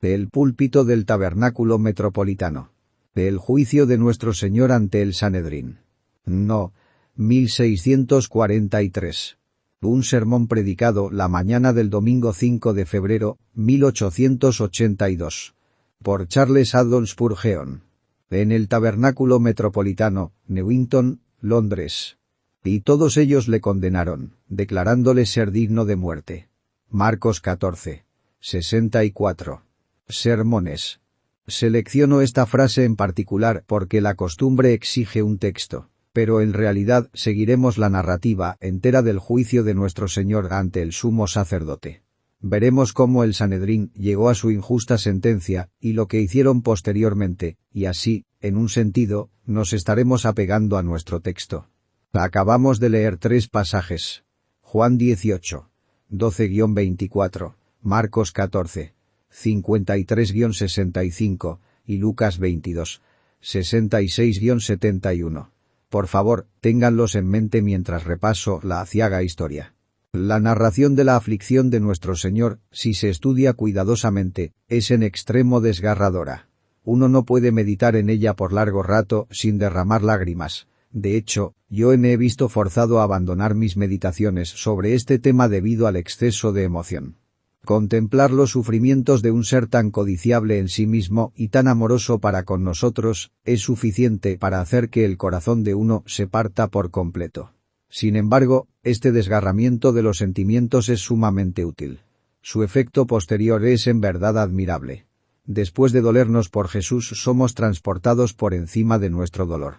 El púlpito del tabernáculo metropolitano. El juicio de nuestro Señor ante el Sanedrín. No. 1643. Un sermón predicado la mañana del domingo 5 de febrero, 1882. Por Charles Haddon Spurgeon. En el tabernáculo metropolitano, Newington, Londres. Y todos ellos le condenaron, declarándole ser digno de muerte. Marcos 14. 64. Sermones. Selecciono esta frase en particular porque la costumbre exige un texto, pero en realidad seguiremos la narrativa entera del juicio de nuestro Señor ante el sumo sacerdote. Veremos cómo el Sanedrín llegó a su injusta sentencia y lo que hicieron posteriormente, y así, en un sentido, nos estaremos apegando a nuestro texto. Acabamos de leer 3 pasajes. Juan 18. 12-24, Marcos 14. 53-65, y Lucas 22. 66-71. Por favor, ténganlos en mente mientras repaso la aciaga historia. La narración de la aflicción de nuestro Señor, si se estudia cuidadosamente, es en extremo desgarradora. Uno no puede meditar en ella por largo rato sin derramar lágrimas. De hecho, yo me he visto forzado a abandonar mis meditaciones sobre este tema debido al exceso de emoción. Contemplar los sufrimientos de un ser tan codiciable en sí mismo y tan amoroso para con nosotros, es suficiente para hacer que el corazón de uno se parta por completo. Sin embargo, este desgarramiento de los sentimientos es sumamente útil. Su efecto posterior es en verdad admirable. Después de dolernos por Jesús somos transportados por encima de nuestro dolor.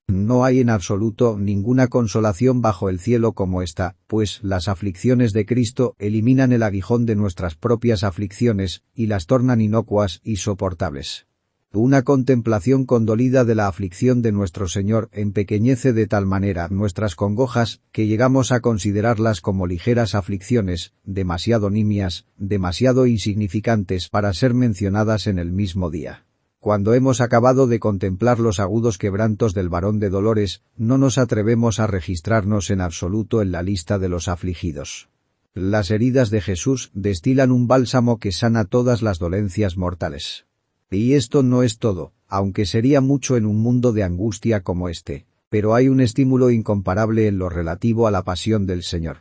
No hay en absoluto ninguna consolación bajo el cielo como esta, pues las aflicciones de Cristo eliminan el aguijón de nuestras propias aflicciones y las tornan inocuas y soportables. Una contemplación condolida de la aflicción de nuestro Señor empequeñece de tal manera nuestras congojas que llegamos a considerarlas como ligeras aflicciones, demasiado nimias, demasiado insignificantes para ser mencionadas en el mismo día. Cuando hemos acabado de contemplar los agudos quebrantos del varón de dolores, no nos atrevemos a registrarnos en absoluto en la lista de los afligidos. Las heridas de Jesús destilan un bálsamo que sana todas las dolencias mortales. Y esto no es todo, aunque sería mucho en un mundo de angustia como este, pero hay un estímulo incomparable en lo relativo a la pasión del Señor.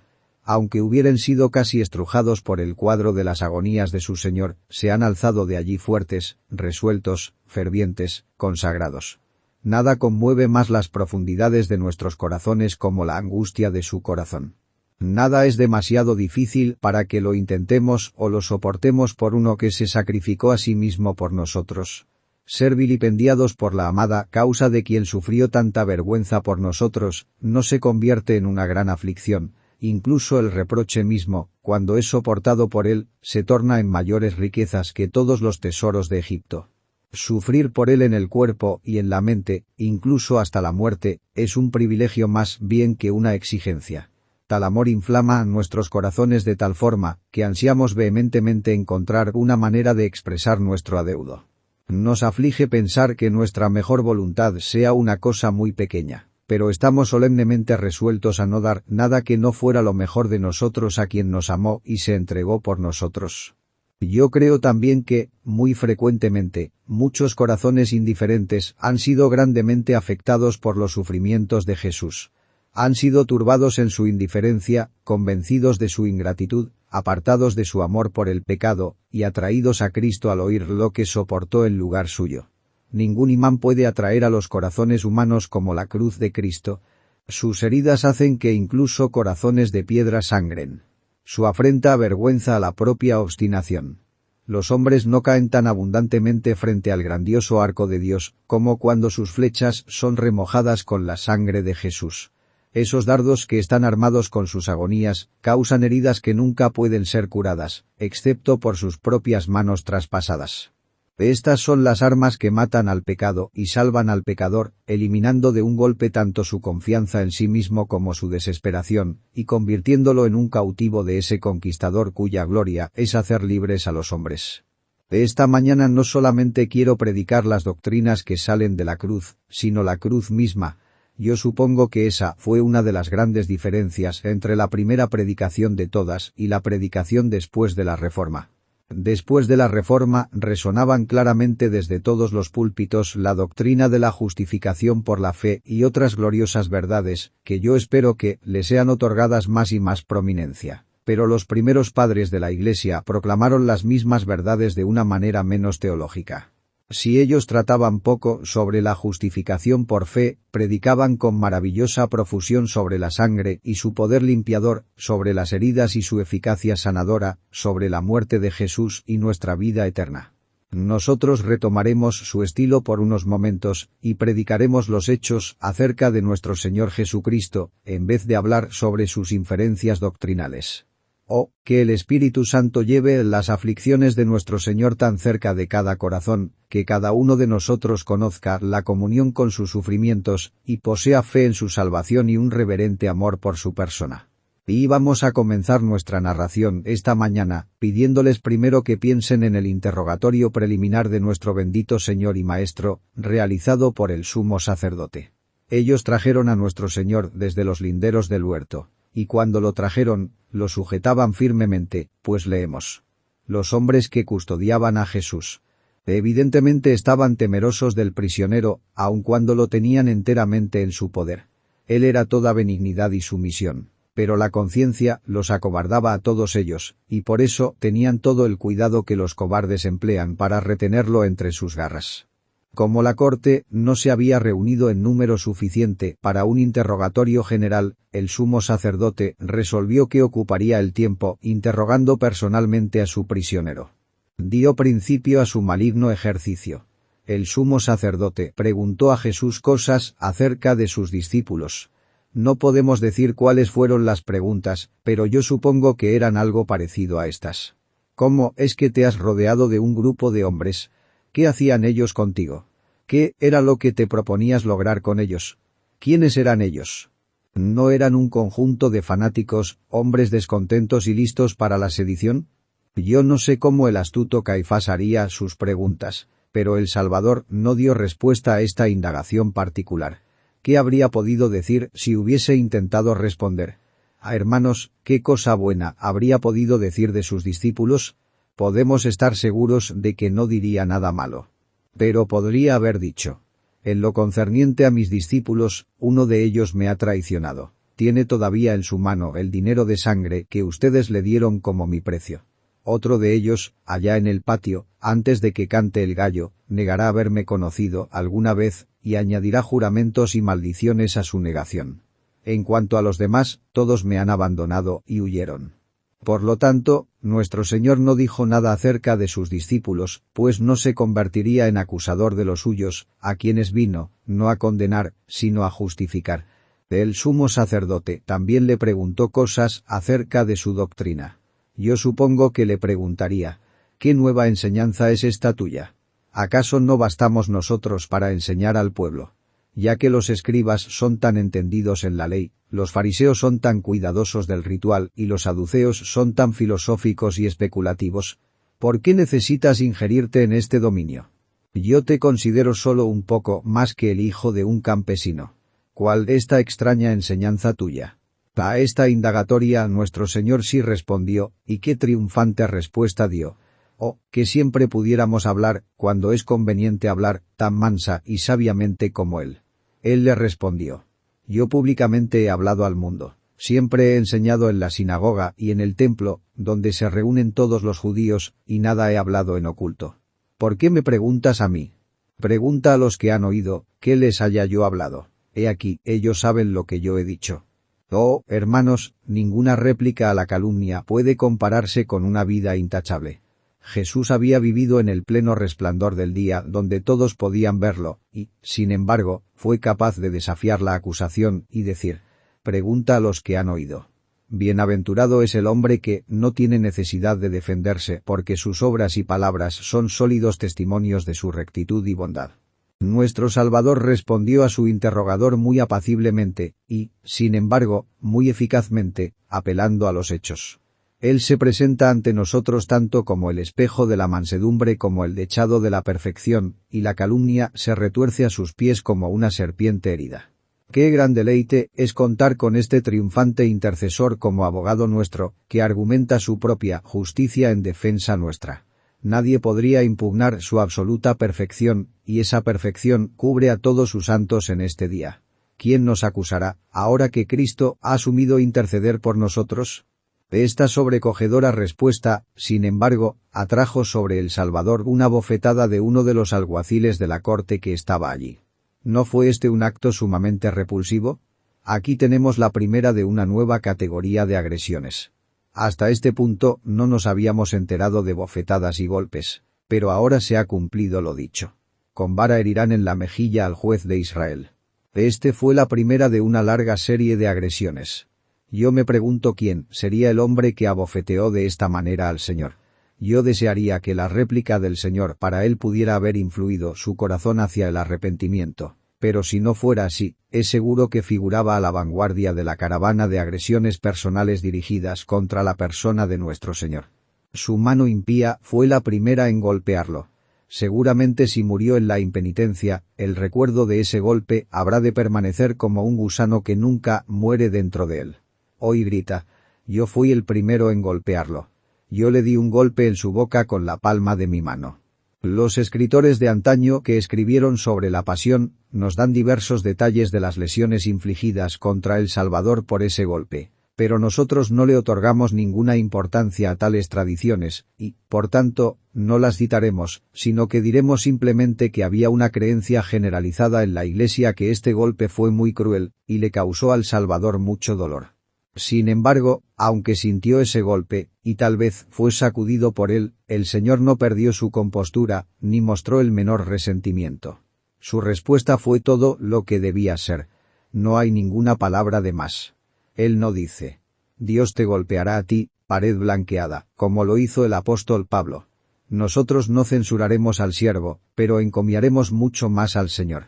Aunque hubieran sido casi estrujados por el cuadro de las agonías de su Señor, se han alzado de allí fuertes, resueltos, fervientes, consagrados. Nada conmueve más las profundidades de nuestros corazones como la angustia de su corazón. Nada es demasiado difícil para que lo intentemos o lo soportemos por uno que se sacrificó a sí mismo por nosotros. Ser vilipendiados por la amada causa de quien sufrió tanta vergüenza por nosotros, no se convierte en una gran aflicción. Incluso el reproche mismo, cuando es soportado por él, se torna en mayores riquezas que todos los tesoros de Egipto. Sufrir por él en el cuerpo y en la mente, incluso hasta la muerte, es un privilegio más bien que una exigencia. Tal amor inflama nuestros corazones de tal forma, que ansiamos vehementemente encontrar una manera de expresar nuestro adeudo. Nos aflige pensar que nuestra mejor voluntad sea una cosa muy pequeña. Pero estamos solemnemente resueltos a no dar nada que no fuera lo mejor de nosotros a quien nos amó y se entregó por nosotros. Yo creo también que, muy frecuentemente, muchos corazones indiferentes han sido grandemente afectados por los sufrimientos de Jesús. Han sido turbados en su indiferencia, convencidos de su ingratitud, apartados de su amor por el pecado, y atraídos a Cristo al oír lo que soportó en lugar suyo. Ningún imán puede atraer a los corazones humanos como la cruz de Cristo. Sus heridas hacen que incluso corazones de piedra sangren. Su afrenta avergüenza a la propia obstinación. Los hombres no caen tan abundantemente frente al grandioso arco de Dios, como cuando sus flechas son remojadas con la sangre de Jesús. Esos dardos que están armados con sus agonías, causan heridas que nunca pueden ser curadas, excepto por sus propias manos traspasadas. Estas son las armas que matan al pecado y salvan al pecador, eliminando de un golpe tanto su confianza en sí mismo como su desesperación, y convirtiéndolo en un cautivo de ese conquistador cuya gloria es hacer libres a los hombres. Esta mañana no solamente quiero predicar las doctrinas que salen de la cruz, sino la cruz misma. Yo supongo que esa fue una de las grandes diferencias entre la primera predicación de todas y la predicación después de la Reforma. Después de la Reforma resonaban claramente desde todos los púlpitos la doctrina de la justificación por la fe y otras gloriosas verdades, que yo espero que le sean otorgadas más y más prominencia. Pero los primeros padres de la Iglesia proclamaron las mismas verdades de una manera menos teológica. Si ellos trataban poco sobre la justificación por fe, predicaban con maravillosa profusión sobre la sangre y su poder limpiador, sobre las heridas y su eficacia sanadora, sobre la muerte de Jesús y nuestra vida eterna. Nosotros retomaremos su estilo por unos momentos, y predicaremos los hechos acerca de nuestro Señor Jesucristo, en vez de hablar sobre sus inferencias doctrinales. Oh, que el Espíritu Santo lleve las aflicciones de nuestro Señor tan cerca de cada corazón, que cada uno de nosotros conozca la comunión con sus sufrimientos, y posea fe en su salvación y un reverente amor por su persona. Y vamos a comenzar nuestra narración esta mañana, pidiéndoles primero que piensen en el interrogatorio preliminar de nuestro bendito Señor y Maestro, realizado por el sumo sacerdote. Ellos trajeron a nuestro Señor desde los linderos del huerto. Y cuando lo trajeron, lo sujetaban firmemente, pues leemos. Los hombres que custodiaban a Jesús. Evidentemente estaban temerosos del prisionero, aun cuando lo tenían enteramente en su poder. Él era toda benignidad y sumisión. Pero la conciencia los acobardaba a todos ellos, y por eso tenían todo el cuidado que los cobardes emplean para retenerlo entre sus garras. Como la corte no se había reunido en número suficiente para un interrogatorio general, el sumo sacerdote resolvió que ocuparía el tiempo interrogando personalmente a su prisionero. Dio principio a su maligno ejercicio. El sumo sacerdote preguntó a Jesús cosas acerca de sus discípulos. No podemos decir cuáles fueron las preguntas, pero yo supongo que eran algo parecido a estas. ¿Cómo es que te has rodeado de un grupo de hombres? ¿Qué hacían ellos contigo? ¿Qué era lo que te proponías lograr con ellos? ¿Quiénes eran ellos? ¿No eran un conjunto de fanáticos, hombres descontentos y listos para la sedición? Yo no sé cómo el astuto Caifás haría sus preguntas, pero el Salvador no dio respuesta a esta indagación particular. ¿Qué habría podido decir si hubiese intentado responder? Hermanos, ¿qué cosa buena habría podido decir de sus discípulos? Podemos estar seguros de que no diría nada malo. Pero podría haber dicho: en lo concerniente a mis discípulos, uno de ellos me ha traicionado. Tiene todavía en su mano el dinero de sangre que ustedes le dieron como mi precio. Otro de ellos, allá en el patio, antes de que cante el gallo, negará haberme conocido alguna vez, y añadirá juramentos y maldiciones a su negación. En cuanto a los demás, todos me han abandonado y huyeron. Por lo tanto, nuestro Señor no dijo nada acerca de sus discípulos, pues no se convertiría en acusador de los suyos, a quienes vino, no a condenar, sino a justificar. El sumo sacerdote también le preguntó cosas acerca de su doctrina. Yo supongo que le preguntaría: ¿qué nueva enseñanza es esta tuya? ¿Acaso no bastamos nosotros para enseñar al pueblo? Ya que los escribas son tan entendidos en la ley, los fariseos son tan cuidadosos del ritual y los saduceos son tan filosóficos y especulativos, ¿por qué necesitas ingerirte en este dominio? Yo te considero solo un poco más que el hijo de un campesino. ¿Cuál esta extraña enseñanza tuya? A esta indagatoria nuestro Señor sí respondió, y qué triunfante respuesta dio. Oh, que siempre pudiéramos hablar, cuando es conveniente hablar, tan mansa y sabiamente como Él. Él le respondió: yo públicamente he hablado al mundo. Siempre he enseñado en la sinagoga y en el templo, donde se reúnen todos los judíos, y nada he hablado en oculto. ¿Por qué me preguntas a mí? Pregunta a los que han oído, ¿qué les haya yo hablado? He aquí, ellos saben lo que yo he dicho. Oh, hermanos, ninguna réplica a la calumnia puede compararse con una vida intachable. Jesús había vivido en el pleno resplandor del día donde todos podían verlo, y, sin embargo, fue capaz de desafiar la acusación y decir: pregunta a los que han oído. Bienaventurado es el hombre que no tiene necesidad de defenderse porque sus obras y palabras son sólidos testimonios de su rectitud y bondad. Nuestro Salvador respondió a su interrogador muy apaciblemente, y, sin embargo, muy eficazmente, apelando a los hechos. Él se presenta ante nosotros tanto como el espejo de la mansedumbre como el dechado de la perfección, y la calumnia se retuerce a sus pies como una serpiente herida. Qué gran deleite es contar con este triunfante intercesor como abogado nuestro, que argumenta su propia justicia en defensa nuestra. Nadie podría impugnar su absoluta perfección, y esa perfección cubre a todos sus santos en este día. ¿Quién nos acusará, ahora que Cristo ha asumido interceder por nosotros? Esta sobrecogedora respuesta, sin embargo, atrajo sobre el Salvador una bofetada de uno de los alguaciles de la corte que estaba allí. ¿No fue este un acto sumamente repulsivo? Aquí tenemos la primera de una nueva categoría de agresiones. Hasta este punto no nos habíamos enterado de bofetadas y golpes, pero ahora se ha cumplido lo dicho. Con vara herirán en la mejilla al juez de Israel. Este fue la primera de una larga serie de agresiones. Yo me pregunto quién sería el hombre que abofeteó de esta manera al Señor. Yo desearía que la réplica del Señor para él pudiera haber influido su corazón hacia el arrepentimiento, pero si no fuera así, es seguro que figuraba a la vanguardia de la caravana de agresiones personales dirigidas contra la persona de nuestro Señor. Su mano impía fue la primera en golpearlo. Seguramente si murió en la impenitencia, el recuerdo de ese golpe habrá de permanecer como un gusano que nunca muere dentro de él. Hoy grita: yo fui el primero en golpearlo. Yo le di un golpe en su boca con la palma de mi mano. Los escritores de antaño que escribieron sobre la pasión nos dan diversos detalles de las lesiones infligidas contra el Salvador por ese golpe, pero nosotros no le otorgamos ninguna importancia a tales tradiciones y, por tanto, no las citaremos, sino que diremos simplemente que había una creencia generalizada en la Iglesia que este golpe fue muy cruel y le causó al Salvador mucho dolor. Sin embargo, aunque sintió ese golpe, y tal vez fue sacudido por él, el Señor no perdió su compostura, ni mostró el menor resentimiento. Su respuesta fue todo lo que debía ser. No hay ninguna palabra de más. Él no dice: Dios te golpeará a ti, pared blanqueada, como lo hizo el apóstol Pablo. Nosotros no censuraremos al siervo, pero encomiaremos mucho más al Señor.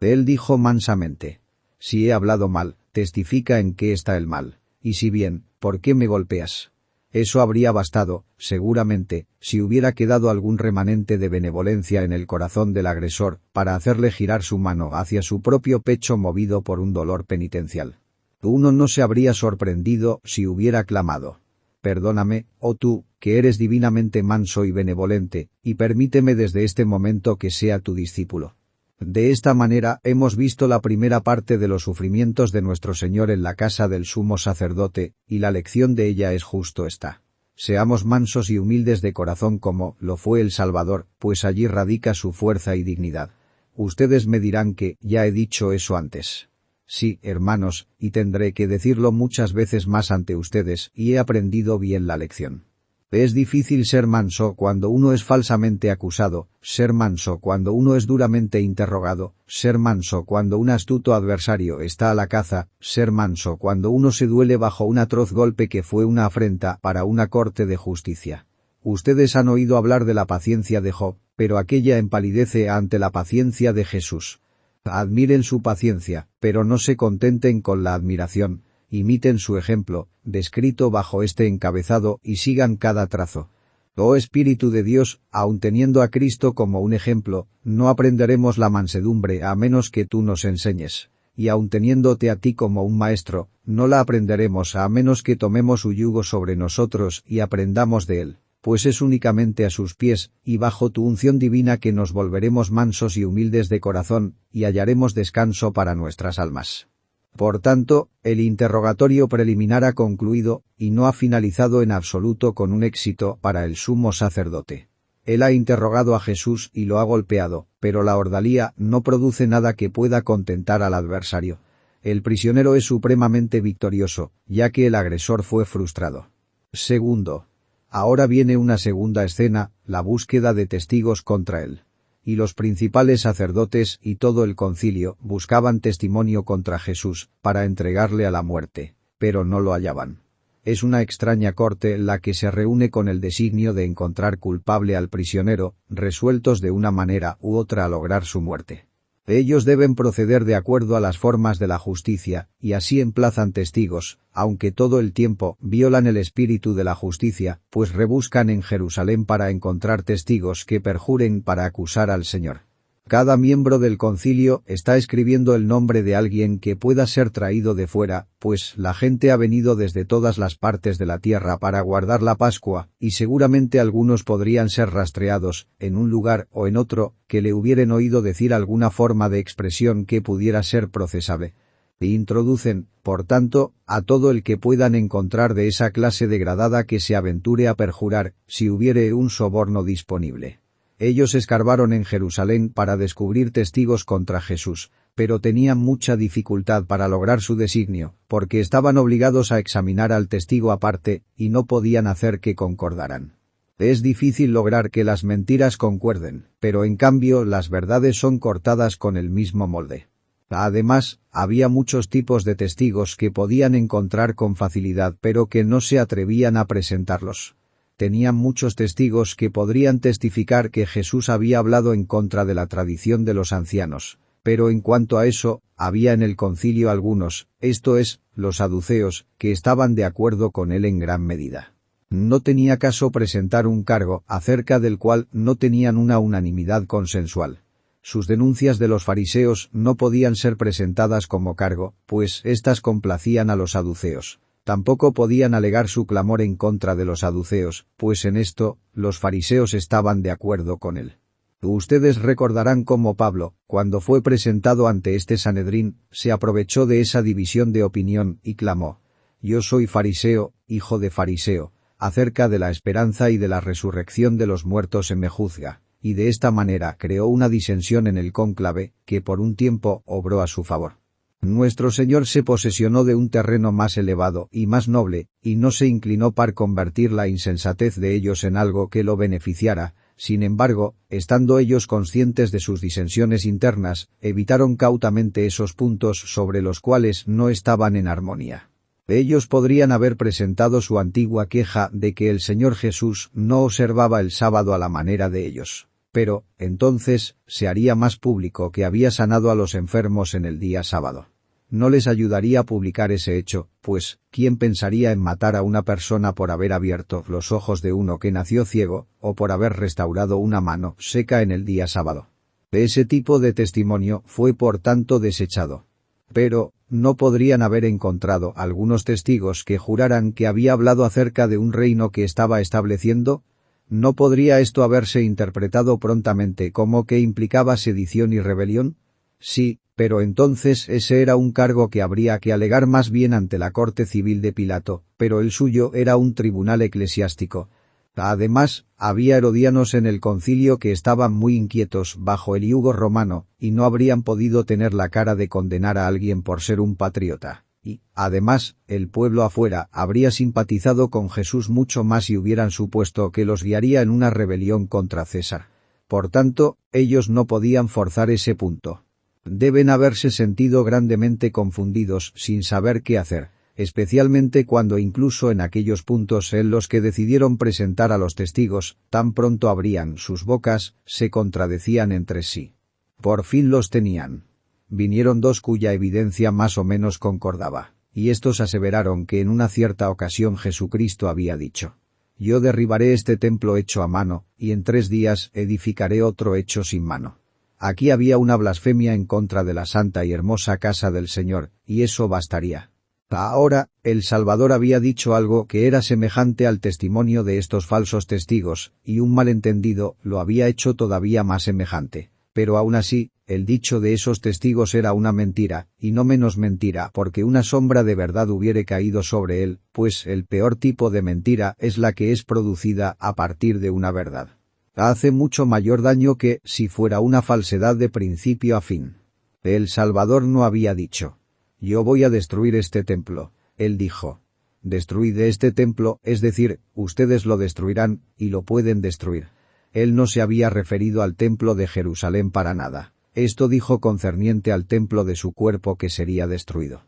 Él dijo mansamente: si he hablado mal, testifica en qué está el mal. Y si bien, ¿por qué me golpeas? Eso habría bastado, seguramente, si hubiera quedado algún remanente de benevolencia en el corazón del agresor, para hacerle girar su mano hacia su propio pecho movido por un dolor penitencial. Uno no se habría sorprendido si hubiera clamado: perdóname, oh tú, que eres divinamente manso y benevolente, y permíteme desde este momento que sea tu discípulo. De esta manera hemos visto la primera parte de los sufrimientos de nuestro Señor en la casa del sumo sacerdote, y la lección de ella es justo esta. Seamos mansos y humildes de corazón como lo fue el Salvador, pues allí radica su fuerza y dignidad. Ustedes me dirán que ya he dicho eso antes. Sí, hermanos, y tendré que decirlo muchas veces más ante ustedes, y he aprendido bien la lección. Es difícil ser manso cuando uno es falsamente acusado, ser manso cuando uno es duramente interrogado, ser manso cuando un astuto adversario está a la caza, ser manso cuando uno se duele bajo un atroz golpe que fue una afrenta para una corte de justicia. Ustedes han oído hablar de la paciencia de Job, pero aquella empalidece ante la paciencia de Jesús. Admiren su paciencia, pero no se contenten con la admiración. Imiten su ejemplo, descrito bajo este encabezado, y sigan cada trazo. Oh Espíritu de Dios, aun teniendo a Cristo como un ejemplo, no aprenderemos la mansedumbre a menos que tú nos enseñes. Y aun teniéndote a ti como un maestro, no la aprenderemos a menos que tomemos su yugo sobre nosotros y aprendamos de él, pues es únicamente a sus pies, y bajo tu unción divina que nos volveremos mansos y humildes de corazón, y hallaremos descanso para nuestras almas. Por tanto, el interrogatorio preliminar ha concluido, y no ha finalizado en absoluto con un éxito para el sumo sacerdote. Él ha interrogado a Jesús y lo ha golpeado, pero la ordalía no produce nada que pueda contentar al adversario. El prisionero es supremamente victorioso, ya que el agresor fue frustrado. Segundo. Ahora viene una segunda escena, la búsqueda de testigos contra él. Y los principales sacerdotes y todo el concilio buscaban testimonio contra Jesús, para entregarle a la muerte, pero no lo hallaban. Es una extraña corte la que se reúne con el designio de encontrar culpable al prisionero, resueltos de una manera u otra a lograr su muerte. Ellos deben proceder de acuerdo a las formas de la justicia, y así emplazan testigos, aunque todo el tiempo violan el espíritu de la justicia, pues rebuscan en Jerusalén para encontrar testigos que perjuren para acusar al Señor. Cada miembro del concilio está escribiendo el nombre de alguien que pueda ser traído de fuera, pues la gente ha venido desde todas las partes de la tierra para guardar la Pascua, y seguramente algunos podrían ser rastreados, en un lugar o en otro, que le hubieran oído decir alguna forma de expresión que pudiera ser procesable. E introducen, por tanto, a todo el que puedan encontrar de esa clase degradada que se aventure a perjurar, si hubiere un soborno disponible. Ellos escarbaron en Jerusalén para descubrir testigos contra Jesús, pero tenían mucha dificultad para lograr su designio, porque estaban obligados a examinar al testigo aparte, y no podían hacer que concordaran. Es difícil lograr que las mentiras concuerden, pero en cambio las verdades son cortadas con el mismo molde. Además, había muchos tipos de testigos que podían encontrar con facilidad pero que no se atrevían a presentarlos. Tenían muchos testigos que podrían testificar que Jesús había hablado en contra de la tradición de los ancianos, pero en cuanto a eso, había en el concilio algunos, esto es, los saduceos, que estaban de acuerdo con él en gran medida. No tenía caso presentar un cargo acerca del cual no tenían una unanimidad consensual. Sus denuncias de los fariseos no podían ser presentadas como cargo, pues éstas complacían a los saduceos. Tampoco podían alegar su clamor en contra de los saduceos, pues en esto, los fariseos estaban de acuerdo con él. Ustedes recordarán cómo Pablo, cuando fue presentado ante este Sanedrín, se aprovechó de esa división de opinión y clamó: «Yo soy fariseo, hijo de fariseo, acerca de la esperanza y de la resurrección de los muertos se me juzga», y de esta manera creó una disensión en el cónclave, que por un tiempo obró a su favor. Nuestro Señor se posesionó de un terreno más elevado y más noble, y no se inclinó para convertir la insensatez de ellos en algo que lo beneficiara. Sin embargo, estando ellos conscientes de sus disensiones internas, evitaron cautamente esos puntos sobre los cuales no estaban en armonía. Ellos podrían haber presentado su antigua queja de que el Señor Jesús no observaba el sábado a la manera de ellos. Pero, entonces, se haría más público que había sanado a los enfermos en el día sábado. No les ayudaría a publicar ese hecho, pues, ¿quién pensaría en matar a una persona por haber abierto los ojos de uno que nació ciego, o por haber restaurado una mano seca en el día sábado? Ese tipo de testimonio fue por tanto desechado. Pero, ¿no podrían haber encontrado algunos testigos que juraran que había hablado acerca de un reino que estaba estableciendo? ¿No podría esto haberse interpretado prontamente como que implicaba sedición y rebelión? Sí, pero entonces ese era un cargo que habría que alegar más bien ante la corte civil de Pilato, pero el suyo era un tribunal eclesiástico. Además, había herodianos en el concilio que estaban muy inquietos bajo el yugo romano, y no habrían podido tener la cara de condenar a alguien por ser un patriota. Y, además, el pueblo afuera habría simpatizado con Jesús mucho más si hubieran supuesto que los guiaría en una rebelión contra César. Por tanto, ellos no podían forzar ese punto. Deben haberse sentido grandemente confundidos sin saber qué hacer, especialmente cuando incluso en aquellos puntos en los que decidieron presentar a los testigos, tan pronto abrían sus bocas, se contradecían entre sí. Por fin los tenían. Vinieron dos cuya evidencia más o menos concordaba, y estos aseveraron que en una cierta ocasión Jesucristo había dicho: «Yo derribaré este templo hecho a mano, y en 3 días edificaré otro hecho sin mano». Aquí había una blasfemia en contra de la santa y hermosa casa del Señor, y eso bastaría. Ahora, el Salvador había dicho algo que era semejante al testimonio de estos falsos testigos, y un malentendido lo había hecho todavía más semejante. Pero aún así, el dicho de esos testigos era una mentira, y no menos mentira porque una sombra de verdad hubiere caído sobre él, pues el peor tipo de mentira es la que es producida a partir de una verdad. Hace mucho mayor daño que si fuera una falsedad de principio a fin. El Salvador no había dicho: «Yo voy a destruir este templo». Él dijo: «Destruid este templo», es decir, ustedes lo destruirán, y lo pueden destruir. Él no se había referido al templo de Jerusalén para nada. Esto dijo concerniente al templo de su cuerpo que sería destruido.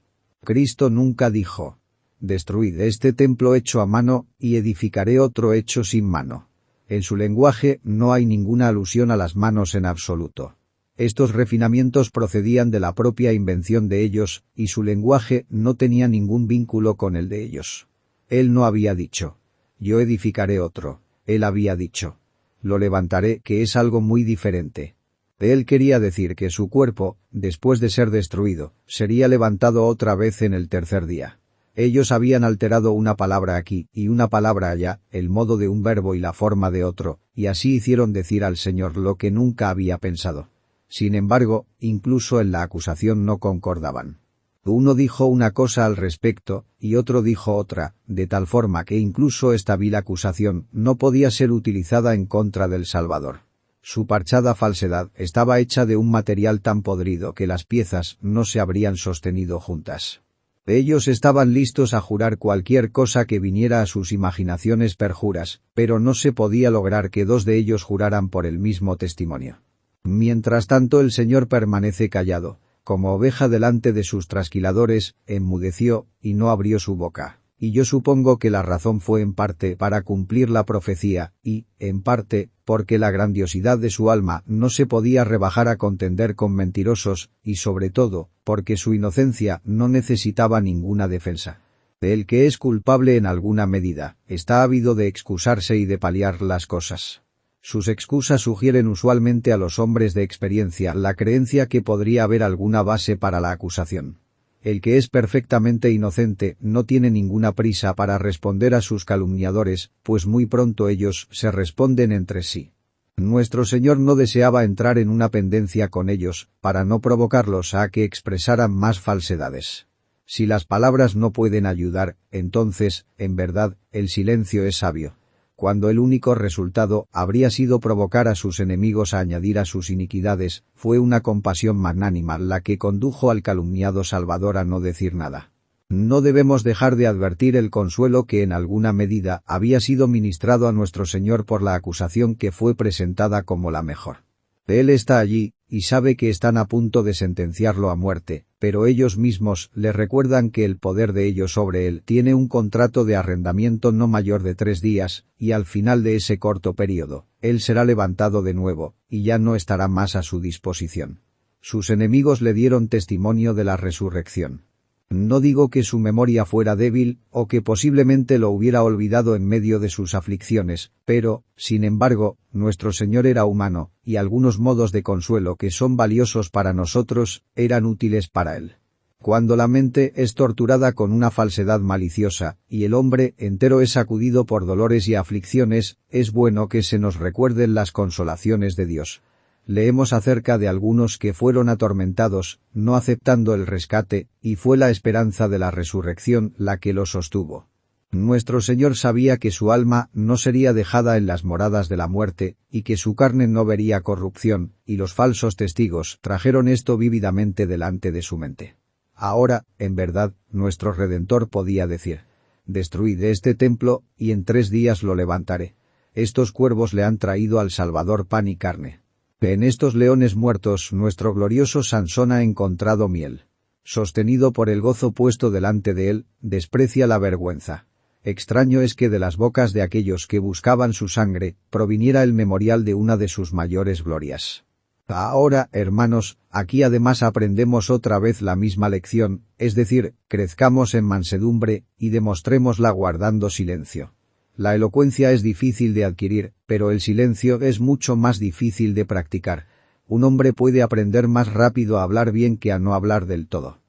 Cristo nunca dijo: «Destruid este templo hecho a mano, y edificaré otro hecho sin mano». En su lenguaje no hay ninguna alusión a las manos en absoluto. Estos refinamientos procedían de la propia invención de ellos, y su lenguaje no tenía ningún vínculo con el de ellos. Él no había dicho: «Yo edificaré otro». Él había dicho: «Lo levantaré», que es algo muy diferente. Él quería decir que su cuerpo, después de ser destruido, sería levantado otra vez en el tercer día. Ellos habían alterado una palabra aquí y una palabra allá, el modo de un verbo y la forma de otro, y así hicieron decir al Señor lo que nunca había pensado. Sin embargo, incluso en la acusación no concordaban. Uno dijo una cosa al respecto, y otro dijo otra, de tal forma que incluso esta vil acusación no podía ser utilizada en contra del Salvador. Su parchada falsedad estaba hecha de un material tan podrido que las piezas no se habrían sostenido juntas. Ellos estaban listos a jurar cualquier cosa que viniera a sus imaginaciones perjuras, pero no se podía lograr que dos de ellos juraran por el mismo testimonio. Mientras tanto el Señor permanece callado, como oveja delante de sus trasquiladores, enmudeció, y no abrió su boca. Y yo supongo que la razón fue en parte para cumplir la profecía, y, en parte, porque la grandiosidad de su alma no se podía rebajar a contender con mentirosos, y sobre todo, porque su inocencia no necesitaba ninguna defensa. El que es culpable en alguna medida, está ávido de excusarse y de paliar las cosas. Sus excusas sugieren usualmente a los hombres de experiencia la creencia que podría haber alguna base para la acusación. El que es perfectamente inocente no tiene ninguna prisa para responder a sus calumniadores, pues muy pronto ellos se responden entre sí. Nuestro Señor no deseaba entrar en una pendencia con ellos, para no provocarlos a que expresaran más falsedades. Si las palabras no pueden ayudar, entonces, en verdad, el silencio es sabio. Cuando el único resultado habría sido provocar a sus enemigos a añadir a sus iniquidades, fue una compasión magnánima la que condujo al calumniado Salvador a no decir nada. No debemos dejar de advertir el consuelo que en alguna medida había sido ministrado a nuestro Señor por la acusación que fue presentada como la mejor. Él está allí, y sabe que están a punto de sentenciarlo a muerte, pero ellos mismos le recuerdan que el poder de ellos sobre él tiene un contrato de arrendamiento no mayor de 3 días, y al final de ese corto período, él será levantado de nuevo, y ya no estará más a su disposición. Sus enemigos le dieron testimonio de la resurrección. No digo que su memoria fuera débil, o que posiblemente lo hubiera olvidado en medio de sus aflicciones, pero, sin embargo, nuestro Señor era humano, y algunos modos de consuelo que son valiosos para nosotros, eran útiles para él. Cuando la mente es torturada con una falsedad maliciosa, y el hombre entero es sacudido por dolores y aflicciones, es bueno que se nos recuerden las consolaciones de Dios. Leemos acerca de algunos que fueron atormentados, no aceptando el rescate, y fue la esperanza de la resurrección la que lo sostuvo. Nuestro Señor sabía que su alma no sería dejada en las moradas de la muerte, y que su carne no vería corrupción, y los falsos testigos trajeron esto vívidamente delante de su mente. Ahora, en verdad, nuestro Redentor podía decir: «Destruid este templo, y en 3 días lo levantaré». Estos cuervos le han traído al Salvador pan y carne. En estos leones muertos nuestro glorioso Sansón ha encontrado miel. Sostenido por el gozo puesto delante de él, desprecia la vergüenza. Extraño es que de las bocas de aquellos que buscaban su sangre, proviniera el memorial de una de sus mayores glorias. Ahora, hermanos, aquí además aprendemos otra vez la misma lección, es decir, crezcamos en mansedumbre, y demostrémosla guardando silencio. La elocuencia es difícil de adquirir, pero el silencio es mucho más difícil de practicar. Un hombre puede aprender más rápido a hablar bien que a no hablar del todo.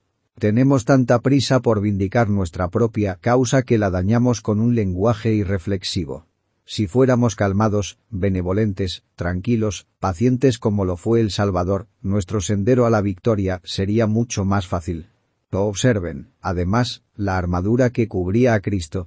Tenemos tanta prisa por vindicar nuestra propia causa que la dañamos con un lenguaje irreflexivo. Si fuéramos calmados, benevolentes, tranquilos, pacientes como lo fue el Salvador, nuestro sendero a la victoria sería mucho más fácil. Observen, además, la armadura que cubría a Cristo.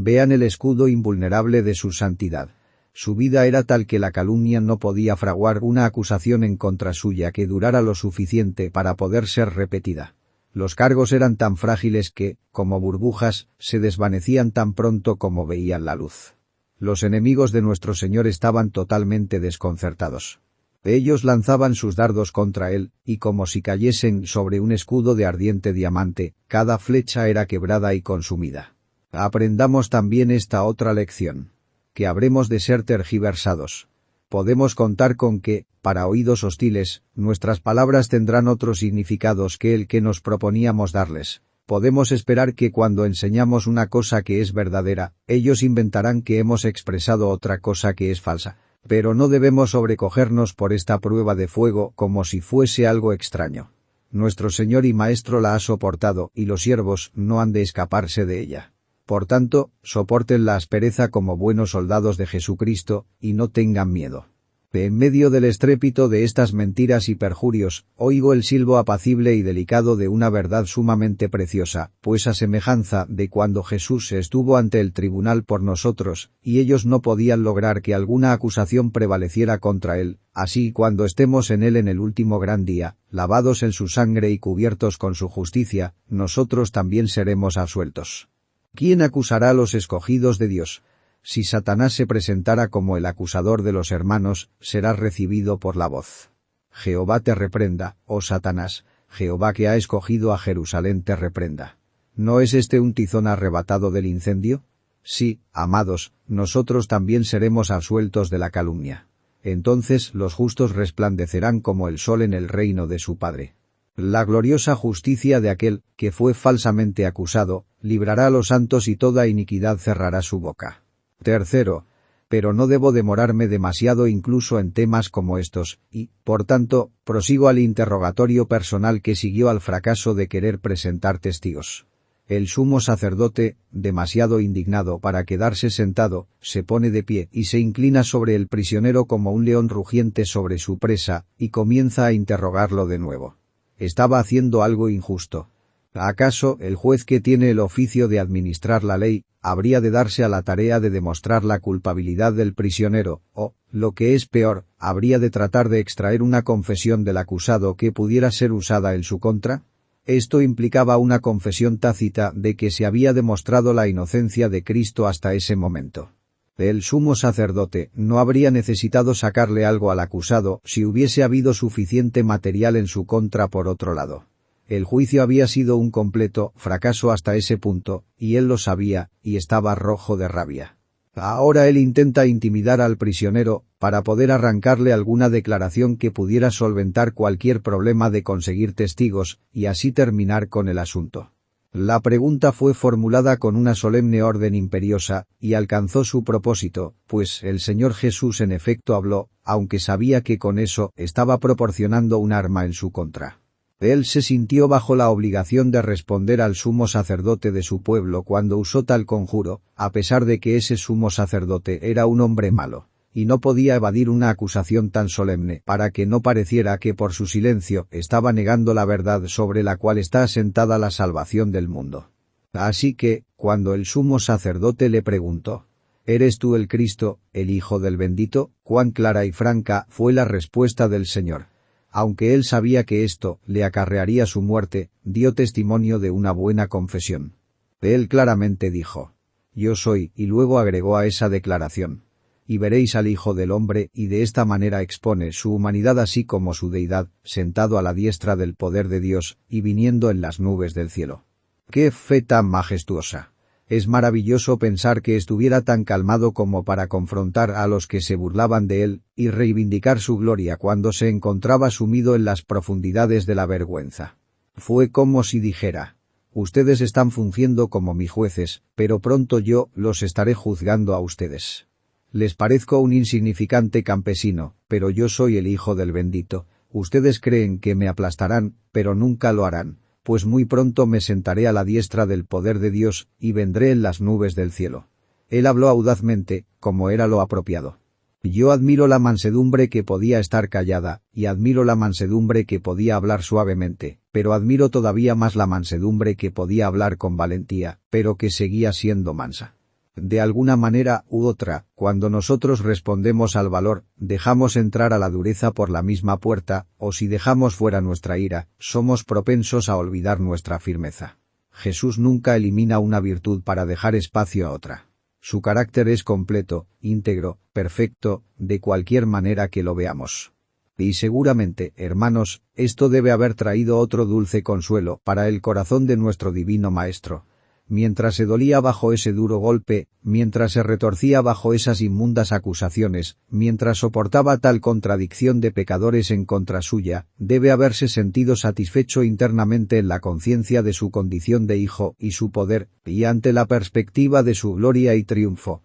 Vean el escudo invulnerable de su santidad. Su vida era tal que la calumnia no podía fraguar una acusación en contra suya que durara lo suficiente para poder ser repetida. Los cargos eran tan frágiles que, como burbujas, se desvanecían tan pronto como veían la luz. Los enemigos de nuestro Señor estaban totalmente desconcertados. Ellos lanzaban sus dardos contra él, y como si cayesen sobre un escudo de ardiente diamante, cada flecha era quebrada y consumida. Aprendamos también esta otra lección: que habremos de ser tergiversados. Podemos contar con que, para oídos hostiles, nuestras palabras tendrán otros significados que el que nos proponíamos darles. Podemos esperar que cuando enseñamos una cosa que es verdadera, ellos inventarán que hemos expresado otra cosa que es falsa. Pero no debemos sobrecogernos por esta prueba de fuego como si fuese algo extraño. Nuestro Señor y Maestro la ha soportado y los siervos no han de escaparse de ella. Por tanto, soporten la aspereza como buenos soldados de Jesucristo y no tengan miedo. En medio del estrépito de estas mentiras y perjurios, oigo el silbo apacible y delicado de una verdad sumamente preciosa, pues a semejanza de cuando Jesús estuvo ante el tribunal por nosotros, y ellos no podían lograr que alguna acusación prevaleciera contra él, así cuando estemos en él en el último gran día, lavados en su sangre y cubiertos con su justicia, nosotros también seremos absueltos. ¿Quién acusará a los escogidos de Dios? Si Satanás se presentara como el acusador de los hermanos, será recibido por la voz. Jehová te reprenda, oh Satanás, Jehová que ha escogido a Jerusalén te reprenda. ¿No es este un tizón arrebatado del incendio? Sí, amados, nosotros también seremos absueltos de la calumnia. Entonces los justos resplandecerán como el sol en el reino de su Padre. La gloriosa justicia de aquel, que fue falsamente acusado, librará a los santos y toda iniquidad cerrará su boca. Tercero, pero no debo demorarme demasiado incluso en temas como estos, y, por tanto, prosigo al interrogatorio personal que siguió al fracaso de querer presentar testigos. El sumo sacerdote, demasiado indignado para quedarse sentado, se pone de pie y se inclina sobre el prisionero como un león rugiente sobre su presa, y comienza a interrogarlo de nuevo. Estaba haciendo algo injusto. ¿Acaso el juez que tiene el oficio de administrar la ley habría de darse a la tarea de demostrar la culpabilidad del prisionero, o, lo que es peor, habría de tratar de extraer una confesión del acusado que pudiera ser usada en su contra? Esto implicaba una confesión tácita de que se había demostrado la inocencia de Cristo hasta ese momento. El sumo sacerdote no habría necesitado sacarle algo al acusado si hubiese habido suficiente material en su contra por otro lado. El juicio había sido un completo fracaso hasta ese punto, y él lo sabía, y estaba rojo de rabia. Ahora él intenta intimidar al prisionero, para poder arrancarle alguna declaración que pudiera solventar cualquier problema de conseguir testigos, y así terminar con el asunto. La pregunta fue formulada con una solemne orden imperiosa, y alcanzó su propósito, pues el Señor Jesús en efecto habló, aunque sabía que con eso estaba proporcionando un arma en su contra. Él se sintió bajo la obligación de responder al sumo sacerdote de su pueblo cuando usó tal conjuro, a pesar de que ese sumo sacerdote era un hombre malo, y no podía evadir una acusación tan solemne para que no pareciera que por su silencio estaba negando la verdad sobre la cual está asentada la salvación del mundo. Así que, cuando el sumo sacerdote le preguntó, ¿eres tú el Cristo, el Hijo del Bendito?, cuán clara y franca fue la respuesta del Señor. Aunque él sabía que esto le acarrearía su muerte, dio testimonio de una buena confesión. Él claramente dijo, «Yo soy», y luego agregó a esa declaración, «Y veréis al Hijo del Hombre», y de esta manera expone su humanidad así como su deidad, sentado a la diestra del poder de Dios, y viniendo en las nubes del cielo. ¡Qué fe tan majestuosa! Es maravilloso pensar que estuviera tan calmado como para confrontar a los que se burlaban de él, y reivindicar su gloria cuando se encontraba sumido en las profundidades de la vergüenza. Fue como si dijera, «Ustedes están fungiendo como mis jueces, pero pronto yo los estaré juzgando a ustedes. Les parezco un insignificante campesino, pero yo soy el Hijo del Bendito. Ustedes creen que me aplastarán, pero nunca lo harán. Pues muy pronto me sentaré a la diestra del poder de Dios, y vendré en las nubes del cielo». Él habló audazmente, como era lo apropiado. Yo admiro la mansedumbre que podía estar callada, y admiro la mansedumbre que podía hablar suavemente, pero admiro todavía más la mansedumbre que podía hablar con valentía, pero que seguía siendo mansa. De alguna manera u otra, cuando nosotros respondemos al valor, dejamos entrar a la dureza por la misma puerta, o si dejamos fuera nuestra ira, somos propensos a olvidar nuestra firmeza. Jesús nunca elimina una virtud para dejar espacio a otra. Su carácter es completo, íntegro, perfecto, de cualquier manera que lo veamos. Y seguramente, hermanos, esto debe haber traído otro dulce consuelo para el corazón de nuestro divino Maestro. Mientras se dolía bajo ese duro golpe, mientras se retorcía bajo esas inmundas acusaciones, mientras soportaba tal contradicción de pecadores en contra suya, debe haberse sentido satisfecho internamente en la conciencia de su condición de hijo y su poder, y ante la perspectiva de su gloria y triunfo.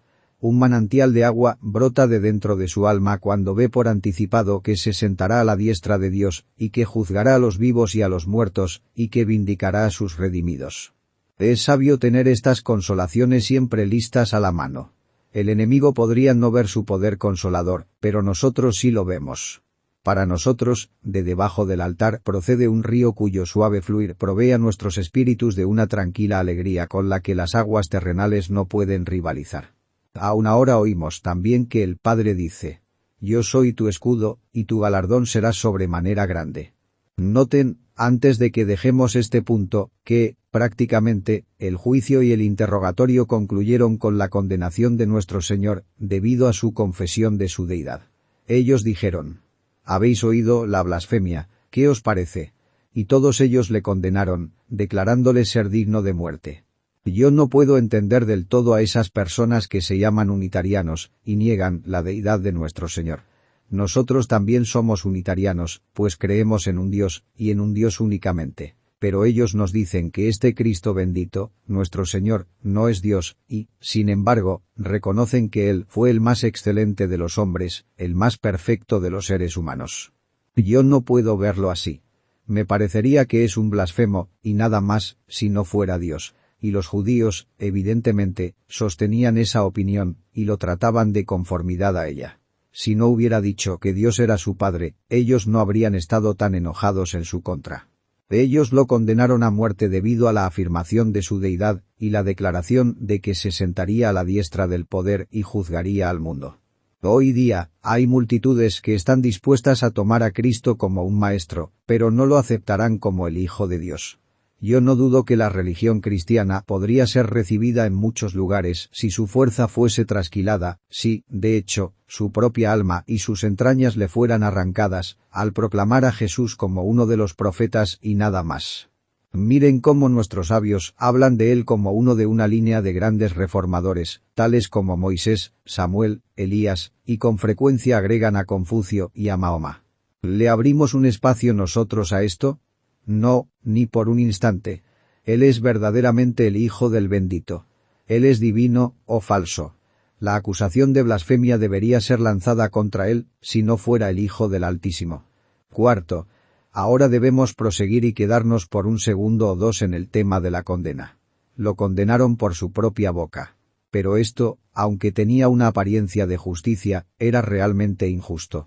Un manantial de agua brota de dentro de su alma cuando ve por anticipado que se sentará a la diestra de Dios, y que juzgará a los vivos y a los muertos, y que vindicará a sus redimidos. Es sabio tener estas consolaciones siempre listas a la mano. El enemigo podría no ver su poder consolador, pero nosotros sí lo vemos. Para nosotros, de debajo del altar procede un río cuyo suave fluir provee a nuestros espíritus de una tranquila alegría con la que las aguas terrenales no pueden rivalizar. Aún ahora oímos también que el Padre dice: «Yo soy tu escudo, y tu galardón será sobremanera grande». Noten, antes de que dejemos este punto, que, prácticamente, el juicio y el interrogatorio concluyeron con la condenación de nuestro Señor, debido a su confesión de su deidad. Ellos dijeron: «Habéis oído la blasfemia, ¿qué os parece?». Y todos ellos le condenaron, declarándole ser digno de muerte. Yo no puedo entender del todo a esas personas que se llaman unitarianos, y niegan la deidad de nuestro Señor. Nosotros también somos unitarianos, pues creemos en un Dios, y en un Dios únicamente. Pero ellos nos dicen que este Cristo bendito, nuestro Señor, no es Dios, y, sin embargo, reconocen que Él fue el más excelente de los hombres, el más perfecto de los seres humanos. Yo no puedo verlo así. Me parecería que es un blasfemo, y nada más, si no fuera Dios. Y los judíos, evidentemente, sostenían esa opinión, y lo trataban de conformidad a ella. Si no hubiera dicho que Dios era su Padre, ellos no habrían estado tan enojados en su contra. Ellos lo condenaron a muerte debido a la afirmación de su deidad, y la declaración de que se sentaría a la diestra del poder y juzgaría al mundo. Hoy día, hay multitudes que están dispuestas a tomar a Cristo como un maestro, pero no lo aceptarán como el Hijo de Dios. Yo no dudo que la religión cristiana podría ser recibida en muchos lugares si su fuerza fuese trasquilada, si, de hecho, su propia alma y sus entrañas le fueran arrancadas, al proclamar a Jesús como uno de los profetas y nada más. Miren cómo nuestros sabios hablan de él como uno de una línea de grandes reformadores, tales como Moisés, Samuel, Elías, y con frecuencia agregan a Confucio y a Mahoma. ¿Le abrimos un espacio nosotros a esto? No, ni por un instante. Él es verdaderamente el Hijo del Bendito. Él es divino o falso. La acusación de blasfemia debería ser lanzada contra él, si no fuera el Hijo del Altísimo. Cuarto, ahora debemos proseguir y quedarnos por un segundo o dos en el tema de la condena. Lo condenaron por su propia boca. Pero esto, aunque tenía una apariencia de justicia, era realmente injusto.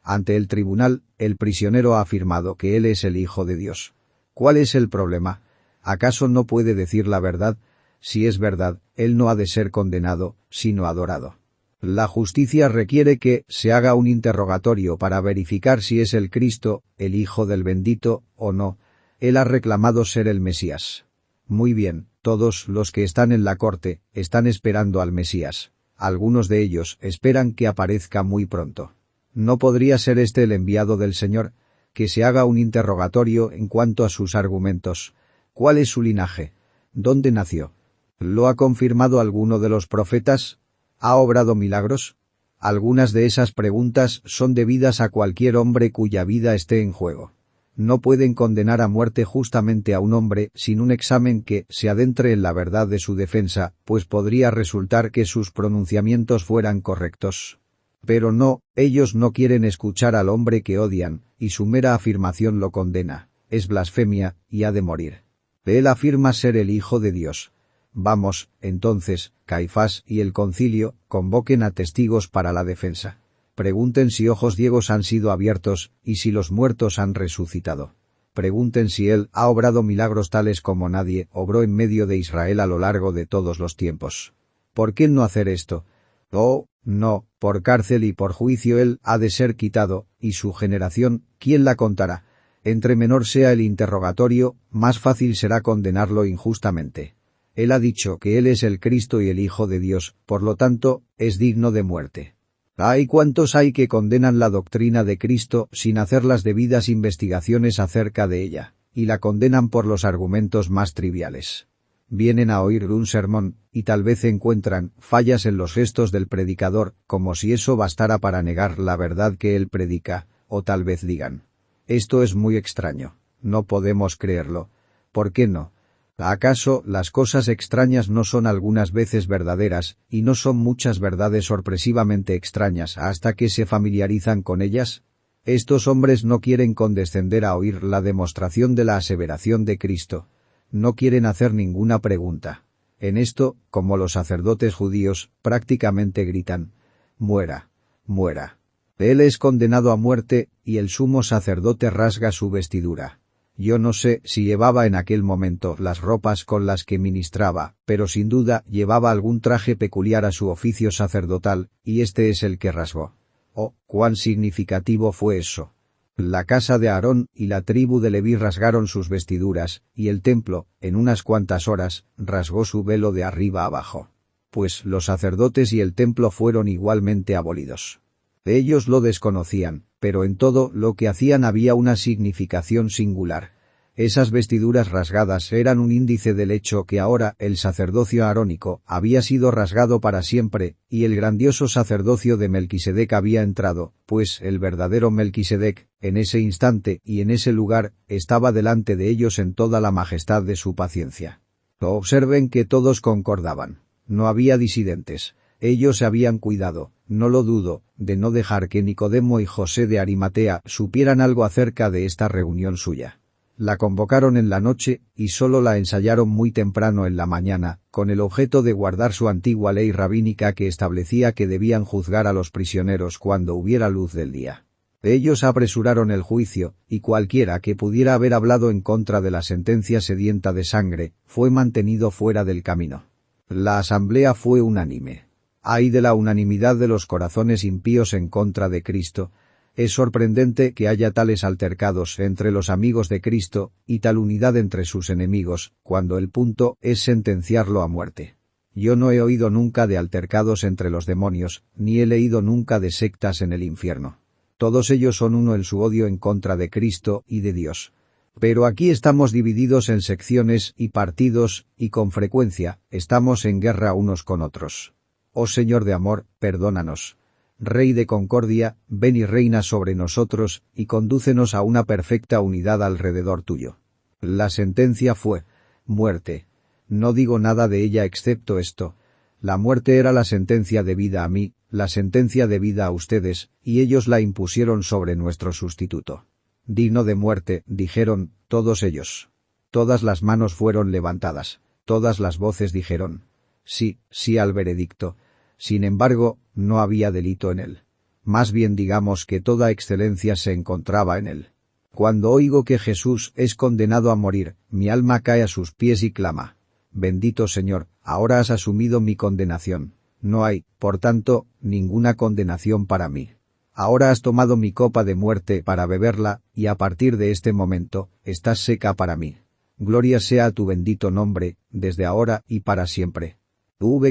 Ante el tribunal, el prisionero ha afirmado que él es el Hijo de Dios. ¿Cuál es el problema? ¿Acaso no puede decir la verdad? Si es verdad, él no ha de ser condenado, sino adorado. La justicia requiere que se haga un interrogatorio para verificar si es el Cristo, el Hijo del Bendito, o no. Él ha reclamado ser el Mesías. Muy bien, todos los que están en la corte están esperando al Mesías. Algunos de ellos esperan que aparezca muy pronto. ¿No podría ser este el enviado del Señor? Que se haga un interrogatorio en cuanto a sus argumentos. ¿Cuál es su linaje? ¿Dónde nació? ¿Lo ha confirmado alguno de los profetas? ¿Ha obrado milagros? Algunas de esas preguntas son debidas a cualquier hombre cuya vida esté en juego. No pueden condenar a muerte justamente a un hombre sin un examen que se adentre en la verdad de su defensa, pues podría resultar que sus pronunciamientos fueran correctos. Pero no, ellos no quieren escuchar al hombre que odian, y su mera afirmación lo condena. Es blasfemia, y ha de morir. Él afirma ser el Hijo de Dios. Vamos, entonces, Caifás y el concilio, convoquen a testigos para la defensa. Pregunten si ojos ciegos han sido abiertos, y si los muertos han resucitado. Pregunten si él ha obrado milagros tales como nadie obró en medio de Israel a lo largo de todos los tiempos. ¿Por qué no hacer esto? Oh, no, por cárcel y por juicio él ha de ser quitado, y su generación, ¿quién la contará? Entre menor sea el interrogatorio, más fácil será condenarlo injustamente. Él ha dicho que él es el Cristo y el Hijo de Dios, por lo tanto, es digno de muerte. ¿Hay cuántos hay que condenan la doctrina de Cristo sin hacer las debidas investigaciones acerca de ella, y la condenan por los argumentos más triviales? Vienen a oír un sermón, y tal vez encuentran fallas en los gestos del predicador, como si eso bastara para negar la verdad que él predica, o tal vez digan: esto es muy extraño, no podemos creerlo. ¿Por qué no? ¿Acaso las cosas extrañas no son algunas veces verdaderas, y no son muchas verdades sorpresivamente extrañas hasta que se familiarizan con ellas? Estos hombres no quieren condescender a oír la demostración de la aseveración de Cristo. No quieren hacer ninguna pregunta. En esto, como los sacerdotes judíos, prácticamente gritan: «Muera, muera». Él es condenado a muerte, y el sumo sacerdote rasga su vestidura. Yo no sé si llevaba en aquel momento las ropas con las que ministraba, pero sin duda llevaba algún traje peculiar a su oficio sacerdotal, y este es el que rasgó. Oh, cuán significativo fue eso. La casa de Aarón y la tribu de Leví rasgaron sus vestiduras, y el templo, en unas cuantas horas, rasgó su velo de arriba abajo. Pues los sacerdotes y el templo fueron igualmente abolidos. Ellos lo desconocían, pero en todo lo que hacían había una significación singular. Esas vestiduras rasgadas eran un índice del hecho que ahora el sacerdocio arónico había sido rasgado para siempre, y el grandioso sacerdocio de Melquisedec había entrado, pues el verdadero Melquisedec, en ese instante y en ese lugar, estaba delante de ellos en toda la majestad de su paciencia. Observen que todos concordaban. No había disidentes. Ellos se habían cuidado, no lo dudo, de no dejar que Nicodemo y José de Arimatea supieran algo acerca de esta reunión suya. La convocaron en la noche, y solo la ensayaron muy temprano en la mañana, con el objeto de guardar su antigua ley rabínica que establecía que debían juzgar a los prisioneros cuando hubiera luz del día. Ellos apresuraron el juicio, y cualquiera que pudiera haber hablado en contra de la sentencia sedienta de sangre, fue mantenido fuera del camino. La asamblea fue unánime. ¡Ay de la unanimidad de los corazones impíos en contra de Cristo! Es sorprendente que haya tales altercados entre los amigos de Cristo, y tal unidad entre sus enemigos, cuando el punto es sentenciarlo a muerte. Yo no he oído nunca de altercados entre los demonios, ni he leído nunca de sectas en el infierno. Todos ellos son uno en su odio en contra de Cristo y de Dios. Pero aquí estamos divididos en secciones y partidos, y con frecuencia, estamos en guerra unos con otros. Oh Señor de amor, perdónanos. Rey de concordia, ven y reina sobre nosotros, y condúcenos a una perfecta unidad alrededor tuyo. La sentencia fue: muerte. No digo nada de ella excepto esto. La muerte era la sentencia debida a mí, la sentencia debida a ustedes, y ellos la impusieron sobre nuestro sustituto. Digno de muerte, dijeron, todos ellos. Todas las manos fueron levantadas, todas las voces dijeron: sí, sí al veredicto. Sin embargo, no había delito en él. Más bien digamos que toda excelencia se encontraba en él. Cuando oigo que Jesús es condenado a morir, mi alma cae a sus pies y clama: bendito Señor, ahora has asumido mi condenación. No hay, por tanto, ninguna condenación para mí. Ahora has tomado mi copa de muerte para beberla, y a partir de este momento, estás seca para mí. Gloria sea a tu bendito nombre, desde ahora y para siempre.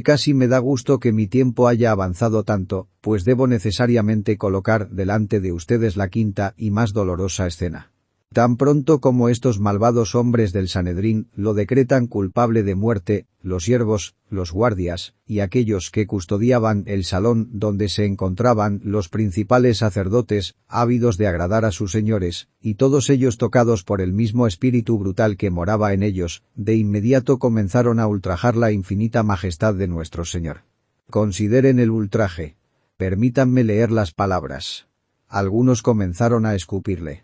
Casi me da gusto que mi tiempo haya avanzado tanto, pues debo necesariamente colocar delante de ustedes la quinta y más dolorosa escena. Tan pronto como estos malvados hombres del Sanedrín lo decretan culpable de muerte, los siervos, los guardias, y aquellos que custodiaban el salón donde se encontraban los principales sacerdotes, ávidos de agradar a sus señores, y todos ellos tocados por el mismo espíritu brutal que moraba en ellos, de inmediato comenzaron a ultrajar la infinita majestad de nuestro Señor. Consideren el ultraje. Permítanme leer las palabras. Algunos comenzaron a escupirle.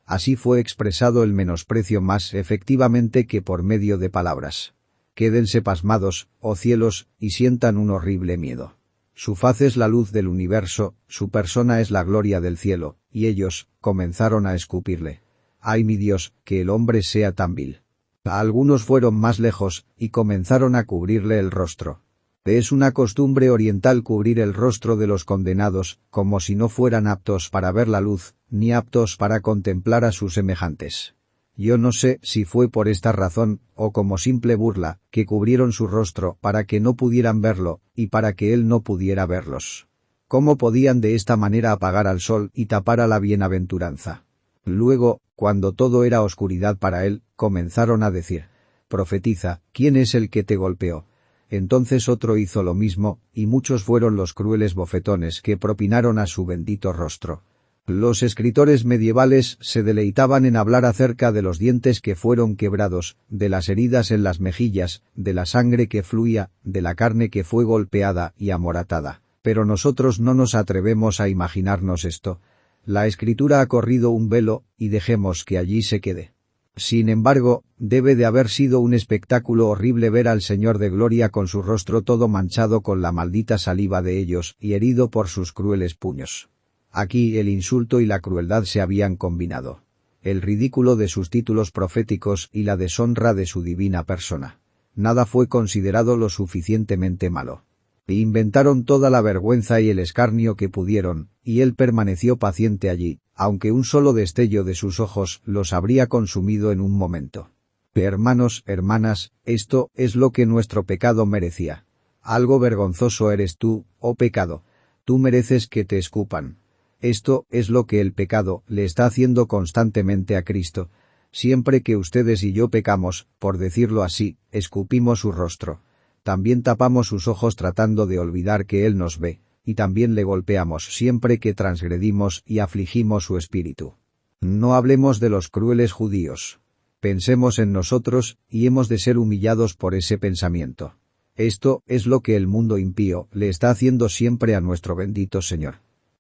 Así fue expresado el menosprecio más efectivamente que por medio de palabras. Quédense pasmados, oh cielos, y sientan un horrible miedo. Su faz es la luz del universo, su persona es la gloria del cielo, y ellos comenzaron a escupirle. ¡Ay mi Dios, que el hombre sea tan vil! Algunos fueron más lejos, y comenzaron a cubrirle el rostro. Es una costumbre oriental cubrir el rostro de los condenados, como si no fueran aptos para ver la luz, ni aptos para contemplar a sus semejantes. Yo no sé si fue por esta razón, o como simple burla, que cubrieron su rostro para que no pudieran verlo, y para que él no pudiera verlos. ¿Cómo podían de esta manera apagar al sol y tapar a la bienaventuranza? Luego, cuando todo era oscuridad para él, comenzaron a decir: profetiza, ¿quién es el que te golpeó? Entonces otro hizo lo mismo, y muchos fueron los crueles bofetones que propinaron a su bendito rostro. Los escritores medievales se deleitaban en hablar acerca de los dientes que fueron quebrados, de las heridas en las mejillas, de la sangre que fluía, de la carne que fue golpeada y amoratada. Pero nosotros no nos atrevemos a imaginarnos esto. La Escritura ha corrido un velo, y dejemos que allí se quede. Sin embargo, debe de haber sido un espectáculo horrible ver al Señor de Gloria con su rostro todo manchado con la maldita saliva de ellos y herido por sus crueles puños. Aquí el insulto y la crueldad se habían combinado. El ridículo de sus títulos proféticos y la deshonra de su divina persona. Nada fue considerado lo suficientemente malo. Inventaron toda la vergüenza y el escarnio que pudieron, y él permaneció paciente allí, aunque un solo destello de sus ojos los habría consumido en un momento. Hermanos, hermanas, esto es lo que nuestro pecado merecía. Algo vergonzoso eres tú, oh pecado. Tú mereces que te escupan. Esto es lo que el pecado le está haciendo constantemente a Cristo. Siempre que ustedes y yo pecamos, por decirlo así, escupimos su rostro. También tapamos sus ojos tratando de olvidar que Él nos ve, y también le golpeamos siempre que transgredimos y afligimos su espíritu. No hablemos de los crueles judíos. Pensemos en nosotros, y hemos de ser humillados por ese pensamiento. Esto es lo que el mundo impío le está haciendo siempre a nuestro bendito Señor.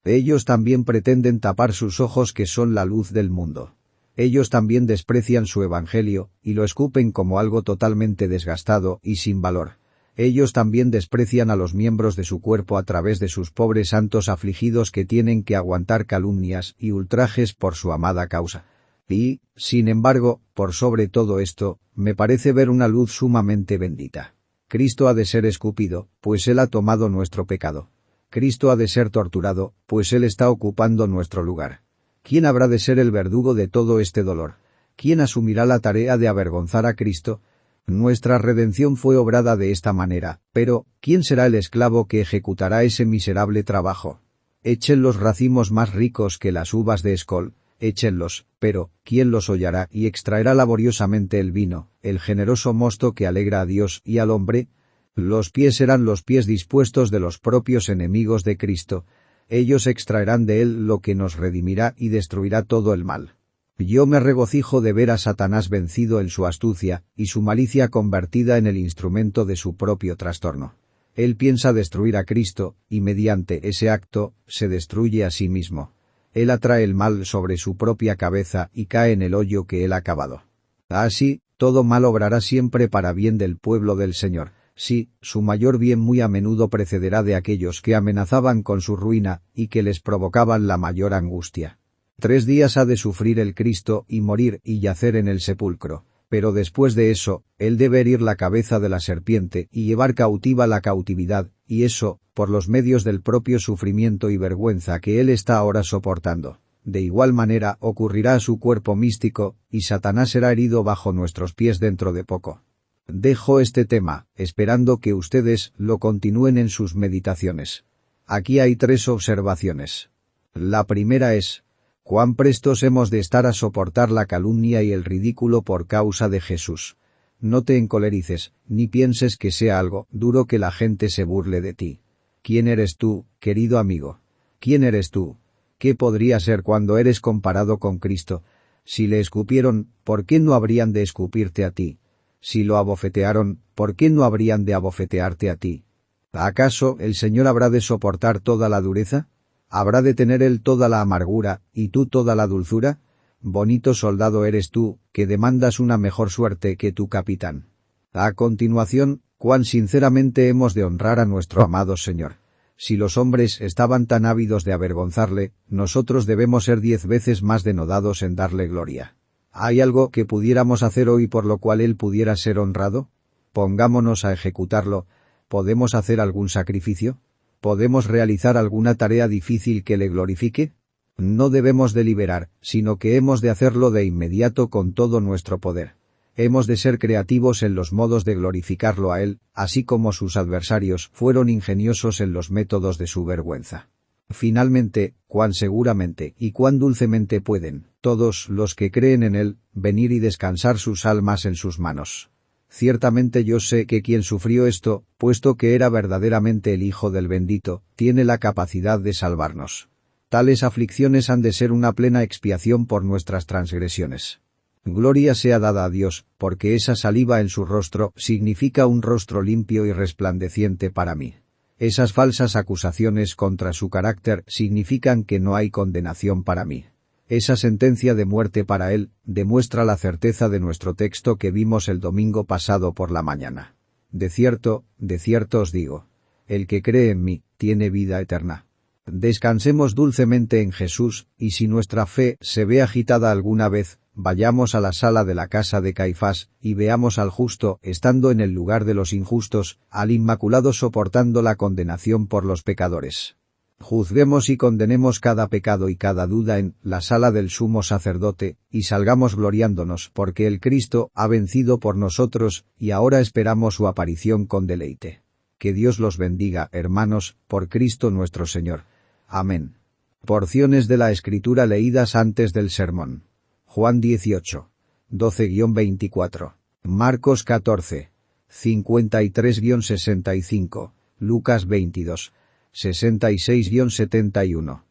Ellos también pretenden tapar sus ojos que son la luz del mundo. Ellos también desprecian su evangelio, y lo escupen como algo totalmente desgastado y sin valor. Ellos también desprecian a los miembros de su cuerpo a través de sus pobres santos afligidos que tienen que aguantar calumnias y ultrajes por su amada causa. Y, sin embargo, por sobre todo esto, me parece ver una luz sumamente bendita. Cristo ha de ser escupido, pues Él ha tomado nuestro pecado. Cristo ha de ser torturado, pues Él está ocupando nuestro lugar. ¿Quién habrá de ser el verdugo de todo este dolor? ¿Quién asumirá la tarea de avergonzar a Cristo? Nuestra redención fue obrada de esta manera, pero, ¿quién será el esclavo que ejecutará ese miserable trabajo? Echen los racimos más ricos que las uvas de Escol, échenlos, pero, ¿quién los hollará y extraerá laboriosamente el vino, el generoso mosto que alegra a Dios y al hombre? Los pies serán los pies dispuestos de los propios enemigos de Cristo. Ellos extraerán de él lo que nos redimirá y destruirá todo el mal. Yo me regocijo de ver a Satanás vencido en su astucia, y su malicia convertida en el instrumento de su propio trastorno. Él piensa destruir a Cristo, y mediante ese acto, se destruye a sí mismo. Él atrae el mal sobre su propia cabeza y cae en el hoyo que él ha cavado. Así, todo mal obrará siempre para bien del pueblo del Señor. Sí, su mayor bien muy a menudo precederá de aquellos que amenazaban con su ruina y que les provocaban la mayor angustia. 3 días ha de sufrir el Cristo y morir y yacer en el sepulcro, pero después de eso, él debe herir la cabeza de la serpiente y llevar cautiva la cautividad, y eso, por los medios del propio sufrimiento y vergüenza que él está ahora soportando. De igual manera ocurrirá a su cuerpo místico, y Satanás será herido bajo nuestros pies dentro de poco. Dejo este tema, esperando que ustedes lo continúen en sus meditaciones. Aquí hay 3 observaciones. La primera es: cuán prestos hemos de estar a soportar la calumnia y el ridículo por causa de Jesús. No te encolerices, ni pienses que sea algo duro que la gente se burle de ti. ¿Quién eres tú, querido amigo? ¿Quién eres tú? ¿Qué podría ser cuando eres comparado con Cristo? Si le escupieron, ¿por qué no habrían de escupirte a ti? Si lo abofetearon, ¿por qué no habrían de abofetearte a ti? ¿Acaso el Señor habrá de soportar toda la dureza? ¿Habrá de tener él toda la amargura, y tú toda la dulzura? Bonito soldado eres tú, que demandas una mejor suerte que tu capitán. A continuación, cuán sinceramente hemos de honrar a nuestro amado Señor. Si los hombres estaban tan ávidos de avergonzarle, nosotros debemos ser 10 veces más denodados en darle gloria. ¿Hay algo que pudiéramos hacer hoy por lo cual él pudiera ser honrado? Pongámonos a ejecutarlo. ¿Podemos hacer algún sacrificio? ¿Podemos realizar alguna tarea difícil que le glorifique? No debemos deliberar, sino que hemos de hacerlo de inmediato con todo nuestro poder. Hemos de ser creativos en los modos de glorificarlo a él, así como sus adversarios fueron ingeniosos en los métodos de su vergüenza. Finalmente, cuán seguramente y cuán dulcemente pueden, todos los que creen en él, venir y descansar sus almas en sus manos. Ciertamente yo sé que quien sufrió esto, puesto que era verdaderamente el Hijo del Bendito, tiene la capacidad de salvarnos. Tales aflicciones han de ser una plena expiación por nuestras transgresiones. Gloria sea dada a Dios, porque esa saliva en su rostro significa un rostro limpio y resplandeciente para mí. Esas falsas acusaciones contra su carácter significan que no hay condenación para mí. Esa sentencia de muerte para él demuestra la certeza de nuestro texto que vimos el domingo pasado por la mañana. De cierto os digo, el que cree en mí, tiene vida eterna. Descansemos dulcemente en Jesús, y si nuestra fe se ve agitada alguna vez, vayamos a la sala de la casa de Caifás, y veamos al justo estando en el lugar de los injustos, al inmaculado soportando la condenación por los pecadores. Juzguemos y condenemos cada pecado y cada duda en la sala del sumo sacerdote, y salgamos gloriándonos porque el Cristo ha vencido por nosotros, y ahora esperamos su aparición con deleite. Que Dios los bendiga, hermanos, por Cristo nuestro Señor. Amén. Porciones de la Escritura leídas antes del sermón. Juan 18. 12-24. Marcos 14. 53-65. Lucas 22. 66-71.